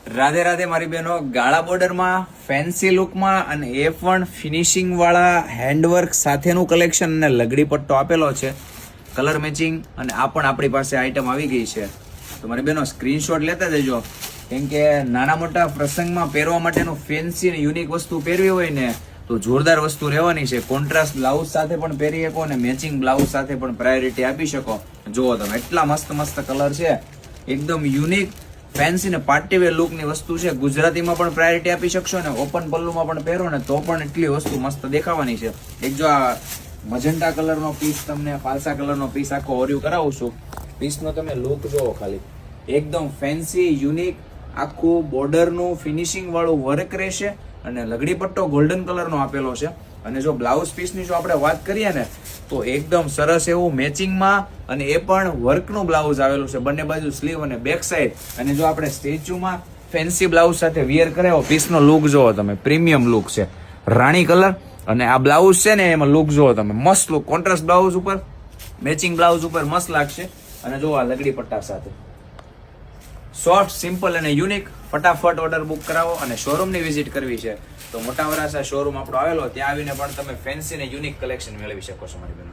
રાધે રાધે મારી બહેનો, ગાળા બોર્ડરમાં ફેન્સી લુકમાં અને એ પણ ફિનિશિંગ વાળા હેન્ડવર્ક સાથેનું કલેક્શન અને લગડી પટ્ટો આપેલો છે, કલર મેચિંગ. અને આ પણ આપણી પાસે આઈટમ આવી ગઈ છે. તો મારી બહેનો સ્ક્રીનશોટ લેતા જજો, કેમ કે નાના મોટા પ્રસંગમાં પહેરવા માટેનું ફેન્સી અને યુનિક વસ્તુ પહેરવી હોય ને તો જોરદાર વસ્તુ રહેવાની છે. કોન્ટ્રાસ્ટ બ્લાઉઝ સાથે પણ પહેરી શકો અને મેચિંગ બ્લાઉઝ સાથે પણ પ્રાયોરિટી આપી શકો. જુઓ તમે, એટલા મસ્ત મસ્ત કલર છે, એકદમ યુનિક ફેન્સી ને પાર્ટીવેર લુક ની વસ્તુ છે. ગુજરાતીમાં પણ પ્રાયોરિટી આપી શકશો ને ઓપન પલ્લુમાં પણ પહેરો ને તો પણ એટલી વસ્તુ મસ્ત દેખાવાની છે. એક જો આ મજન્ટા કલરનો પીસ, તમને ફાલસા કલરનો પીસ આખો ઓર્યુ કરાવું છું. પીસનો તમે લુક જોવો ખાલી, એકદમ ફેન્સી યુનિક, આખું બોર્ડરનું ફિનિશિંગ વાળું વર્ક રહેશે અને લગડી પટ્ટો ગોલ્ડન કલરનો આપેલો છે. અને જો બ્લાઉઝ પીસની જો આપણે વાત કરીએ ને તો એકદમ સરસ એવું મેચિંગમાં અને એ પણ વર્કનું બ્લાઉઝ આવેલું છે, બંને બાજુ સ્લીવ અને બેક સાઈડ. અને જો આપણે સ્ટેચ્યુમાં ફેન્સી બ્લાઉઝ સાથે વિયર કરાવો, પીસનો લુક જોવો તમે, પ્રીમિયમ લુક છે, રાણી કલર. અને આ બ્લાઉઝ છે ને એમાં લુક જોવો તમે, મસ્ત લુક, કોન્ટ્રાસ્ટ બ્લાઉઝ ઉપર મેચિંગ બ્લાઉઝ ઉપર મસ્ત લાગશે. અને જો આ લગડી પટ્ટા સાથે સોફ્ટ, સિમ્પલ અને યુનિક. ફટાફટ ઓર્ડર બુક કરાવો અને શોરૂમની વિઝિટ કરવી છે તો મોટા વરાછા શોરૂમ આપણો આવેલો, ત્યાં આવીને પણ તમે ફેન્સી ને યુનિક કલેક્શન મેળવી શકો છો મારી બેન.